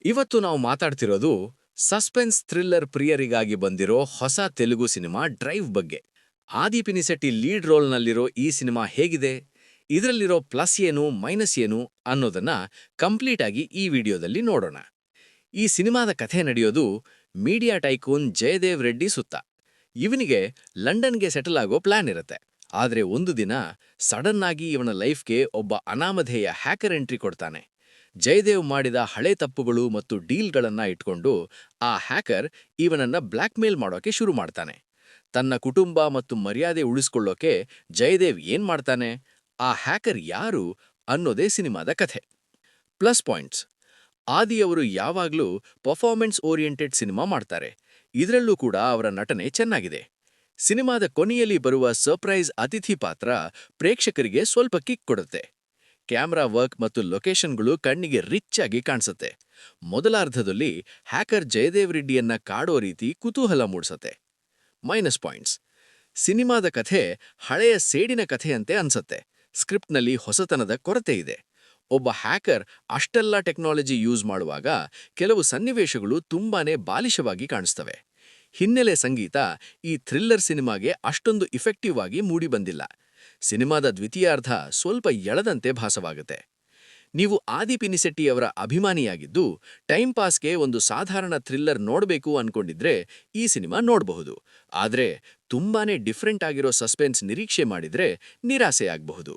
ಇವತ್ತು ನಾವು ಮಾತಾಡ್ತಿರೋದು ಸಸ್ಪೆನ್ಸ್ ಥ್ರಿಲ್ಲರ್ ಪ್ರಿಯರಿಗಾಗಿ ಬಂದಿರೋ ಹೊಸ ತೆಲುಗು ಸಿನಿಮಾ ಡ್ರೈವ್ ಬಗ್ಗೆ. ಆದಿ ಪಿನಿಸೆಟ್ಟಿ ಲೀಡ್ ರೋಲ್ನಲ್ಲಿರೋ ಈ ಸಿನಿಮಾ ಹೇಗಿದೆ, ಇದರಲ್ಲಿರೋ ಪ್ಲಸ್ ಏನು ಮೈನಸ್ ಏನು ಅನ್ನೋದನ್ನ ಕಂಪ್ಲೀಟ್ ಆಗಿ ಈ ವಿಡಿಯೋದಲ್ಲಿ ನೋಡೋಣ. ಈ ಸಿನಿಮಾದ ಕಥೆ ನಡೆಯೋದು ಮೀಡಿಯಾ ಟೈಕೂನ್ ಜಯದೇವ್ ರೆಡ್ಡಿ ಸುತ್ತ. ಇವನಿಗೆ ಲಂಡನ್ಗೆ ಸೆಟಲ್ ಆಗೋ ಪ್ಲಾನ್ ಇರುತ್ತೆ. ಆದ್ರೆ ಒಂದು ದಿನ ಸಡನ್ ಆಗಿ ಇವನ ಲೈಫ್ಗೆ ಒಬ್ಬ ಅನಾಮಧೇಯ ಹ್ಯಾಕರ್ ಎಂಟ್ರಿ ಕೊಡ್ತಾನೆ. ಜಯದೇವ್ ಮಾಡಿದ ಹಳೆ ತಪ್ಪುಗಳು ಮತ್ತು ಡೀಲ್ಗಳನ್ನ ಇಟ್ಕೊಂಡು ಆ ಹ್ಯಾಕರ್ ಇವನನ್ನ ಬ್ಲ್ಯಾಕ್ಮೇಲ್ ಮಾಡೋಕೆ ಶುರು ಮಾಡ್ತಾನೆ. ತನ್ನ ಕುಟುಂಬ ಮತ್ತು ಮರ್ಯಾದೆ ಉಳಿಸ್ಕೊಳ್ಳೋಕೆ ಜಯದೇವ್ ಏನ್ ಮಾಡ್ತಾನೆ, ಆ ಹ್ಯಾಕರ್ ಯಾರು ಅನ್ನೋದೇ ಸಿನಿಮಾದ ಕಥೆ. ಪ್ಲಸ್ ಪಾಯಿಂಟ್ಸ್: ಆದಿಯವರು ಯಾವಾಗ್ಲೂ ಪರ್ಫಾರ್ಮೆನ್ಸ್ ಓರಿಯೆಂಟೆಡ್ ಸಿನಿಮಾ ಮಾಡ್ತಾರೆ. ಇದರಲ್ಲೂ ಕೂಡ ಅವರ ನಟನೆ ಚೆನ್ನಾಗಿದೆ. ಸಿನಿಮಾದ ಕೊನೆಯಲ್ಲಿ ಬರುವ ಸರ್ಪ್ರೈಸ್ ಅತಿಥಿ ಪಾತ್ರ ಪ್ರೇಕ್ಷಕರಿಗೆ ಸ್ವಲ್ಪ ಕಿಕ್ ಕೊಡುತ್ತೆ. ಕ್ಯಾಮ್ರಾ ವರ್ಕ್ ಮತ್ತು ಲೊಕೇಶನ್ಗಳು ಕಣ್ಣಿಗೆ ರಿಚ್ ಆಗಿ ಕಾಣಿಸುತ್ತೆ. ಮೊದಲಾರ್ಧದಲ್ಲಿ ಹ್ಯಾಕರ್ ಜಯದೇವ್ ರೆಡ್ಡಿಯನ್ನ ಕಾಡೋ ರೀತಿ ಕುತೂಹಲ ಮೂಡಿಸುತ್ತೆ. ಮೈನಸ್ ಪಾಯಿಂಟ್ಸ್: ಸಿನಿಮಾದ ಕಥೆ ಹಳೆಯ ಸೇಡಿನ ಕಥೆಯಂತೆ ಅನ್ಸತ್ತೆ. ಸ್ಕ್ರಿಪ್ಟ್ನಲ್ಲಿ ಹೊಸತನದ ಕೊರತೆ ಇದೆ. ಒಬ್ಬ ಹ್ಯಾಕರ್ ಅಷ್ಟೆಲ್ಲ ಟೆಕ್ನಾಲಜಿ ಯೂಸ್ ಮಾಡುವಾಗ ಕೆಲವು ಸನ್ನಿವೇಶಗಳು ತುಂಬಾನೇ ಬಾಲಿಶವಾಗಿ ಕಾಣಿಸ್ತವೆ. ಹಿನ್ನೆಲೆ ಸಂಗೀತ ಈ ಥ್ರಿಲ್ಲರ್ ಸಿನಿಮಾಗೆ ಅಷ್ಟೊಂದು ಇಫೆಕ್ಟಿವ್ ಆಗಿ ಮೂಡಿಬಂದಿಲ್ಲ. ಸಿನಿಮಾದ ದ್ವಿತೀಯಾರ್ಧ ಸ್ವಲ್ಪ ಎಳದಂತೆ ಭಾಸವಾಗುತ್ತೆ. ನೀವು ಆದಿ ಪಿನಿಸೆಟ್ಟಿಯವರ ಅಭಿಮಾನಿಯಾಗಿದ್ದು ಟೈಮ್ ಪಾಸ್ಗೆ ಒಂದು ಸಾಧಾರಣ ಥ್ರಿಲ್ಲರ್ ನೋಡಬೇಕು ಅನ್ಕೊಂಡಿದ್ರೆ ಈ ಸಿನಿಮಾ ನೋಡಬಹುದು. ಆದ್ರೆ ತುಂಬಾನೇ ಡಿಫ್ರೆಂಟ್ ಆಗಿರೋ ಸಸ್ಪೆನ್ಸ್ ನಿರೀಕ್ಷೆ ಮಾಡಿದ್ರೆ ನಿರಾಸೆಯಾಗಬಹುದು.